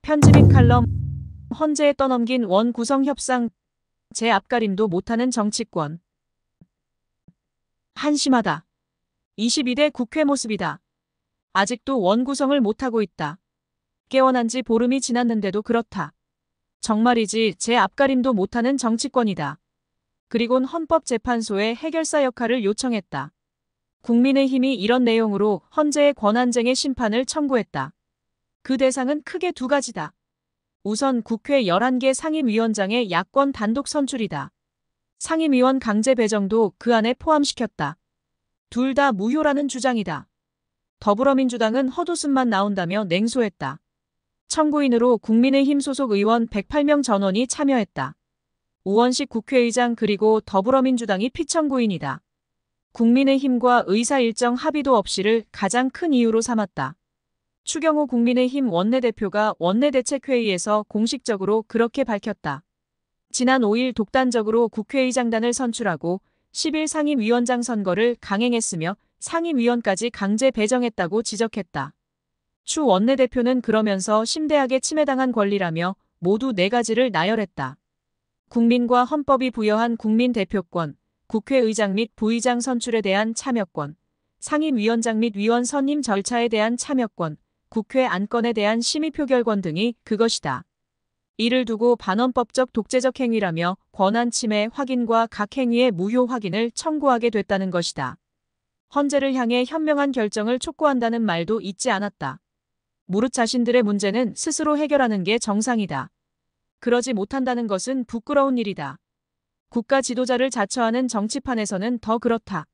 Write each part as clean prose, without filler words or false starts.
편집인 칼럼 헌재에 떠넘긴 원 구성 협상 제 앞가림도 못하는 정치권. 한심하다. 22대 국회 모습이다. 아직도 원 구성을 못하고 있다. 깨어난 지 보름이 지났는데도 그렇다. 정말이지 제 앞가림도 못하는 정치권이다. 그리곤 헌법재판소에 해결사 역할을 요청했다. 국민의힘이 이런 내용으로 헌재의 권한쟁의 심판을 청구했다. 그 대상은 크게 두 가지다. 우선 국회 11개 상임위원장의 야권 단독 선출이다. 상임위원 강제 배정도 그 안에 포함시켰다. 둘 다 무효라는 주장이다. 더불어민주당은 헛웃음만 나온다며 냉소했다. 청구인으로 국민의힘 소속 의원 108명 전원이 참여했다. 우원식 국회의장 그리고 더불어민주당이 피청구인이다. 국민의힘과 의사 일정 합의도 없이를 가장 큰 이유로 삼았다. 추경호 국민의힘 원내대표가 원내대책회의에서 공식적으로 그렇게 밝혔다. 지난 5일 독단적으로 국회의장단을 선출하고 10일 상임위원장 선거를 강행했으며 상임위원까지 강제 배정했다고 지적했다. 추 원내대표는 그러면서 심대하게 침해당한 권리라며 모두 4가지를 나열했다. 국민과 헌법이 부여한 국민대표권, 국회의장 및 부의장 선출에 대한 참여권, 상임위원장 및 위원 선임 절차에 대한 참여권, 국회 안건에 대한 심의표결권 등이 그것이다. 이를 두고 반헌법적 독재적 행위라며 권한 침해 확인과 각 행위의 무효 확인을 청구하게 됐다는 것이다. 헌재를 향해 현명한 결정을 촉구한다는 말도 잊지 않았다. 무릇 자신들의 문제는 스스로 해결하는 게 정상이다. 그러지 못한다는 것은 부끄러운 일이다. 국가 지도자를 자처하는 정치판에서는 더 그렇다.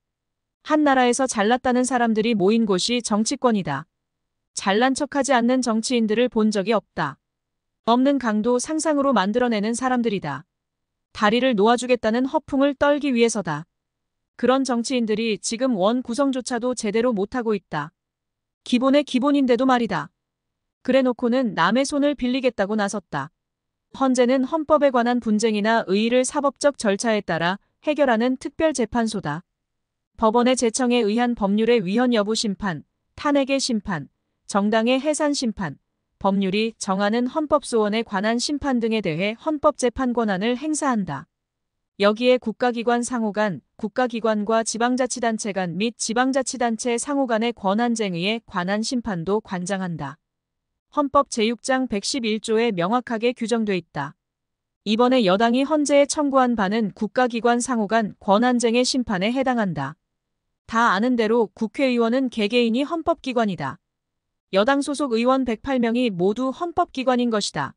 한 나라에서 잘났다는 사람들이 모인 곳이 정치권이다. 잘난 척하지 않는 정치인들을 본 적이 없다. 없는 강도 상상으로 만들어내는 사람들이다. 다리를 놓아주겠다는 허풍을 떨기 위해서다. 그런 정치인들이 지금 원 구성조차도 제대로 못하고 있다. 기본의 기본인데도 말이다. 그래놓고는 남의 손을 빌리겠다고 나섰다. 헌재는 헌법에 관한 분쟁이나 의의를 사법적 절차에 따라 해결하는 특별재판소다. 법원의 제청에 의한 법률의 위헌 여부 심판, 탄핵의 심판, 정당의 해산 심판, 법률이 정하는 헌법소원에 관한 심판 등에 대해 헌법재판 권한을 행사한다. 여기에 국가기관 상호 간, 국가기관과 지방자치단체 간 및 지방자치단체 상호 간의 권한쟁의에 관한 심판도 관장한다. 헌법 제6장 111조에 명확하게 규정돼 있다. 이번에 여당이 헌재에 청구한 바는 국가기관 상호 간 권한쟁의 심판에 해당한다. 다 아는 대로 국회의원은 개개인이 헌법기관이다. 여당 소속 의원 108명이 모두 헌법기관인 것이다.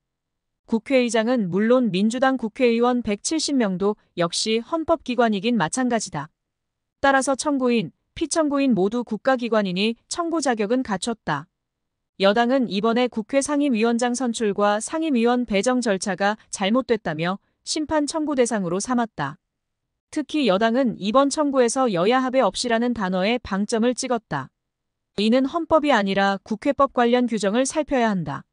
국회의장은 물론 민주당 국회의원 170명도 역시 헌법기관이긴 마찬가지다. 따라서 청구인, 피청구인 모두 국가기관이니 청구 자격은 갖췄다. 여당은 이번에 국회 상임위원장 선출과 상임위원 배정 절차가 잘못됐다며 심판 청구 대상으로 삼았다. 특히 여당은 이번 청구에서 여야 합의 없이라는 단어에 방점을 찍었다. 이는 헌법이 아니라 국회법 관련 규정을 살펴야 한다.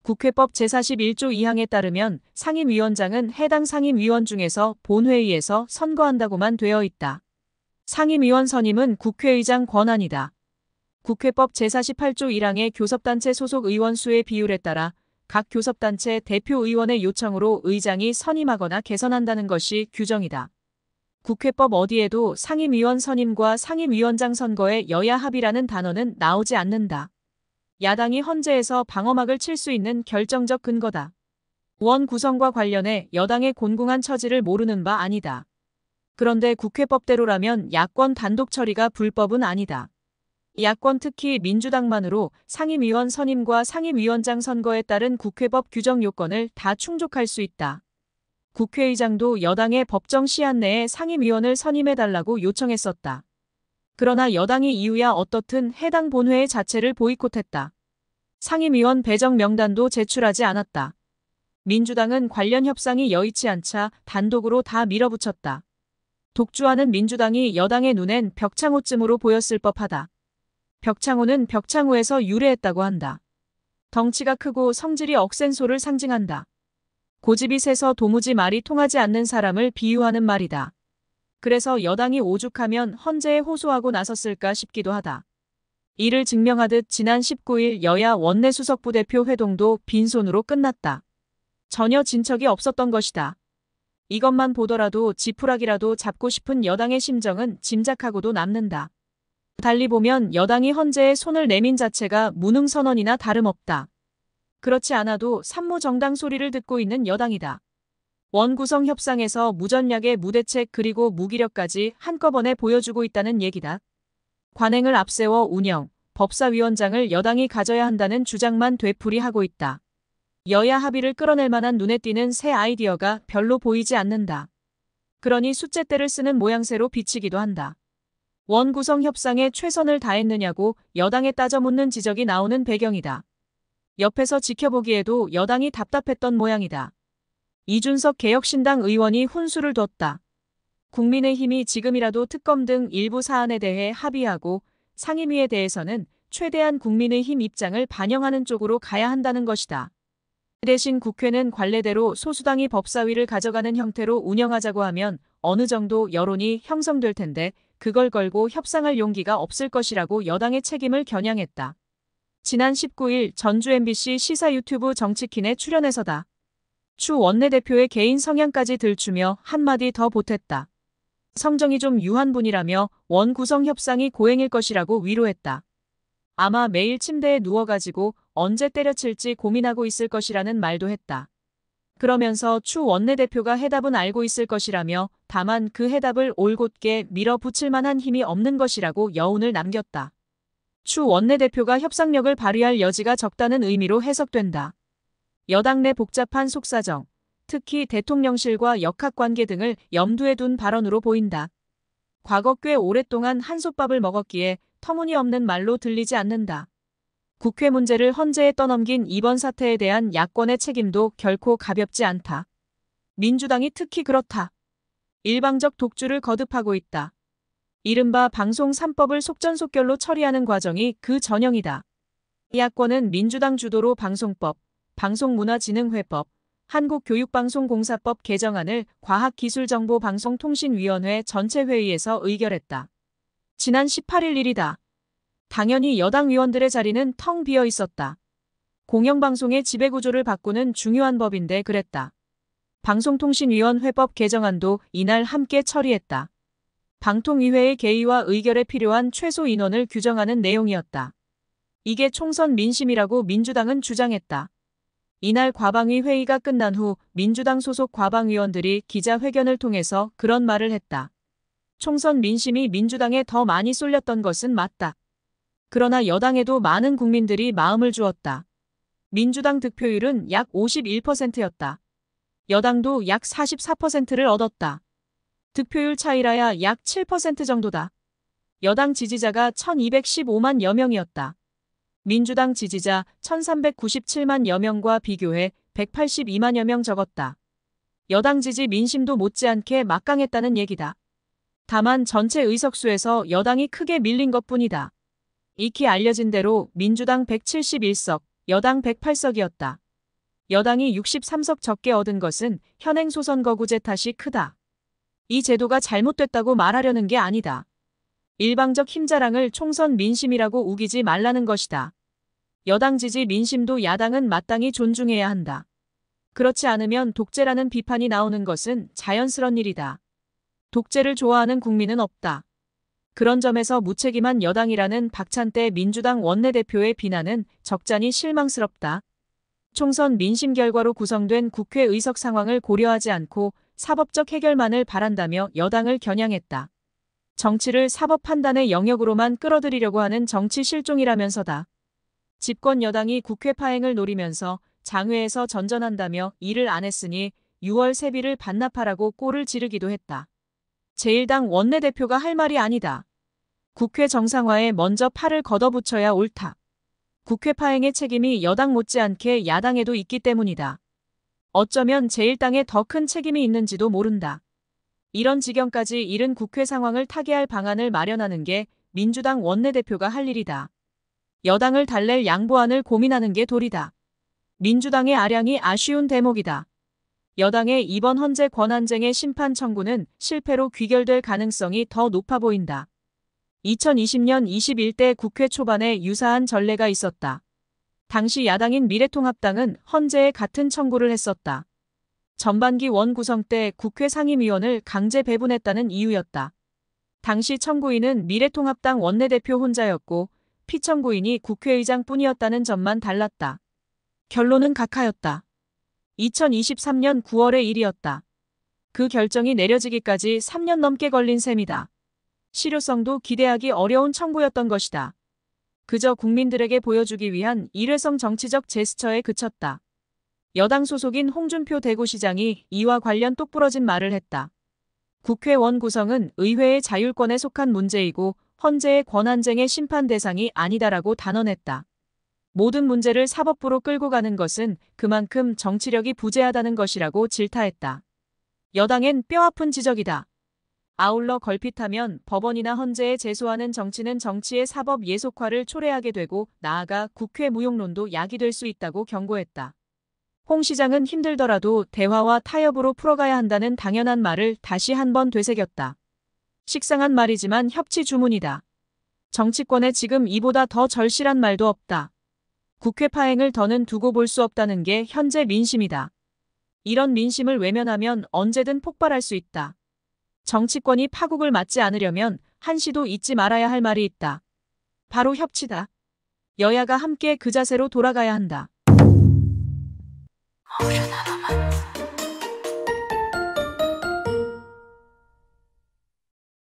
국회법 제41조 2항에 따르면 상임위원장은 해당 상임위원 중에서 본회의에서 선거한다고만 되어 있다. 상임위원 선임은 국회의장 권한이다. 국회법 제48조 1항의 교섭단체 소속 의원 수의 비율에 따라 각 교섭단체 대표 의원의 요청으로 의장이 선임하거나 개선한다는 것이 규정이다. 국회법 어디에도 상임위원 선임과 상임위원장 선거에 여야 합의라는 단어는 나오지 않는다. 야당이 헌재에서 방어막을 칠 수 있는 결정적 근거다. 원 구성과 관련해 여당의 곤궁한 처지를 모르는 바 아니다. 그런데 국회법대로라면 야권 단독 처리가 불법은 아니다. 야권 특히 민주당만으로 상임위원 선임과 상임위원장 선거에 따른 국회법 규정 요건을 다 충족할 수 있다. 국회의장도 여당의 법정 시한 내에 상임위원을 선임해달라고 요청했었다. 그러나 여당이 이유야 어떻든 해당 본회의 자체를 보이콧했다. 상임위원 배정 명단도 제출하지 않았다. 민주당은 관련 협상이 여의치 않자 단독으로 다 밀어붙였다. 독주하는 민주당이 여당의 눈엔 벽창호쯤으로 보였을 법하다. 벽창호는 벽창호에서 유래했다고 한다. 덩치가 크고 성질이 억센 소를 상징한다. 고집이 세서 도무지 말이 통하지 않는 사람을 비유하는 말이다. 그래서 여당이 오죽하면 헌재에 호소하고 나섰을까 싶기도 하다. 이를 증명하듯 지난 19일 여야 원내수석부대표 회동도 빈손으로 끝났다. 전혀 진척이 없었던 것이다. 이것만 보더라도 지푸라기라도 잡고 싶은 여당의 심정은 짐작하고도 남는다. 달리 보면 여당이 헌재에 손을 내민 자체가 무능선언이나 다름없다. 그렇지 않아도 산무정당 소리를 듣고 있는 여당이다. 원구성 협상에서 무전략의 무대책 그리고 무기력까지 한꺼번에 보여주고 있다는 얘기다. 관행을 앞세워 운영, 법사위원장을 여당이 가져야 한다는 주장만 되풀이하고 있다. 여야 합의를 끌어낼 만한 눈에 띄는 새 아이디어가 별로 보이지 않는다. 그러니 숫제대를 쓰는 모양새로 비치기도 한다. 원구성 협상에 최선을 다했느냐고 여당에 따져 묻는 지적이 나오는 배경이다. 옆에서 지켜보기에도 여당이 답답했던 모양이다. 이준석 개혁신당 의원이 혼수를 뒀다. 국민의힘이 지금이라도 특검 등 일부 사안에 대해 합의하고 상임위에 대해서는 최대한 국민의힘 입장을 반영하는 쪽으로 가야 한다는 것이다. 대신 국회는 관례대로 소수당이 법사위를 가져가는 형태로 운영하자고 하면 어느 정도 여론이 형성될 텐데 그걸 걸고 협상할 용기가 없을 것이라고 여당의 책임을 겨냥했다. 지난 19일 전주 MBC 시사 유튜브 정치킨에 출연해서다. 추 원내대표의 개인 성향까지 들추며 한마디 더 보탰다. 성정이 좀 유한 분이라며 원구성 협상이 고행일 것이라고 위로했다. 아마 매일 침대에 누워가지고 언제 때려칠지 고민하고 있을 것이라는 말도 했다. 그러면서 추 원내대표가 해답은 알고 있을 것이라며 다만 그 해답을 올곧게 밀어붙일 만한 힘이 없는 것이라고 여운을 남겼다. 추 원내대표가 협상력을 발휘할 여지가 적다는 의미로 해석된다. 여당 내 복잡한 속사정, 특히 대통령실과 역학관계 등을 염두에 둔 발언으로 보인다. 과거 꽤 오랫동안 한솥밥을 먹었기에 터무니없는 말로 들리지 않는다. 국회 문제를 헌재에 떠넘긴 이번 사태에 대한 야권의 책임도 결코 가볍지 않다. 민주당이 특히 그렇다. 일방적 독주를 거듭하고 있다. 이른바 방송 3법을 속전속결로 처리하는 과정이 그 전형이다. 야권은 민주당 주도로 방송법, 방송문화진흥회법, 한국교육방송공사법 개정안을 과학기술정보방송통신위원회 전체회의에서 의결했다. 지난 18일 일이다. 당연히 여당 의원들의 자리는 텅 비어 있었다. 공영방송의 지배구조를 바꾸는 중요한 법인데 그랬다. 방송통신위원회법 개정안도 이날 함께 처리했다. 방통위회의 개의와 의결에 필요한 최소 인원을 규정하는 내용이었다. 이게 총선 민심이라고 민주당은 주장했다. 이날 과방위 회의가 끝난 후 민주당 소속 과방위원들이 기자회견을 통해서 그런 말을 했다. 총선 민심이 민주당에 더 많이 쏠렸던 것은 맞다. 그러나 여당에도 많은 국민들이 마음을 주었다. 민주당 득표율은 약 51%였다. 여당도 약 44%를 얻었다. 득표율 차이라야 약 7% 정도다. 여당 지지자가 1215만여 명이었다. 민주당 지지자 1397만여 명과 비교해 182만여 명 적었다. 여당 지지 민심도 못지않게 막강했다는 얘기다. 다만 전체 의석수에서 여당이 크게 밀린 것뿐이다. 익히 알려진 대로 민주당 171석, 여당 108석이었다. 여당이 63석 적게 얻은 것은 현행 소선거구제 탓이 크다. 이 제도가 잘못됐다고 말하려는 게 아니다. 일방적 힘자랑을 총선 민심이라고 우기지 말라는 것이다. 여당 지지 민심도 야당은 마땅히 존중해야 한다. 그렇지 않으면 독재라는 비판이 나오는 것은 자연스러운 일이다. 독재를 좋아하는 국민은 없다. 그런 점에서 무책임한 여당이라는 박찬대 민주당 원내대표의 비난은 적잖이 실망스럽다. 총선 민심 결과로 구성된 국회 의석 상황을 고려하지 않고 사법적 해결만을 바란다며 여당을 겨냥했다. 정치를 사법 판단의 영역으로만 끌어들이려고 하는 정치 실종이라면서다. 집권 여당이 국회 파행을 노리면서 장외에서 전전한다며 일을 안 했으니 6월 세비를 반납하라고 꼴을 지르기도 했다. 제1당 원내대표가 할 말이 아니다. 국회 정상화에 먼저 팔을 걷어붙여야 옳다. 국회 파행의 책임이 여당 못지않게 야당에도 있기 때문이다. 어쩌면 제1당에 더 큰 책임이 있는지도 모른다. 이런 지경까지 이른 국회 상황을 타개할 방안을 마련하는 게 민주당 원내대표가 할 일이다. 여당을 달랠 양보안을 고민하는 게 도리다. 민주당의 아량이 아쉬운 대목이다. 여당의 이번 헌재 권한쟁의 심판 청구는 실패로 귀결될 가능성이 더 높아 보인다. 2020년 21대 국회 초반에 유사한 전례가 있었다. 당시 야당인 미래통합당은 헌재에 같은 청구를 했었다. 전반기 원 구성 때 국회 상임위원을 강제 배분했다는 이유였다. 당시 청구인은 미래통합당 원내대표 혼자였고 피청구인이 국회의장뿐이었다는 점만 달랐다. 결론은 각하였다. 2023년 9월의 일이었다. 그 결정이 내려지기까지 3년 넘게 걸린 셈이다. 실효성도 기대하기 어려운 청구였던 것이다. 그저 국민들에게 보여주기 위한 일회성 정치적 제스처에 그쳤다. 여당 소속인 홍준표 대구시장이 이와 관련 똑부러진 말을 했다. 국회원 구성은 의회의 자율권에 속한 문제이고 헌재의 권한쟁의 심판 대상이 아니다라고 단언했다. 모든 문제를 사법부로 끌고 가는 것은 그만큼 정치력이 부재하다는 것이라고 질타했다. 여당엔 뼈아픈 지적이다. 아울러 걸핏하면 법원이나 헌재에 제소하는 정치는 정치의 사법 예속화를 초래하게 되고 나아가 국회 무용론도 야기될 수 있다고 경고했다. 홍 시장은 힘들더라도 대화와 타협으로 풀어가야 한다는 당연한 말을 다시 한번 되새겼다. 식상한 말이지만 협치 주문이다. 정치권에 지금 이보다 더 절실한 말도 없다. 국회 파행을 더는 두고 볼 수 없다는 게 현재 민심이다. 이런 민심을 외면하면 언제든 폭발할 수 있다. 정치권이 파국을 맞지 않으려면 한시도 잊지 말아야 할 말이 있다. 바로 협치다. 여야가 함께 그 자세로 돌아가야 한다. 모르는 놈은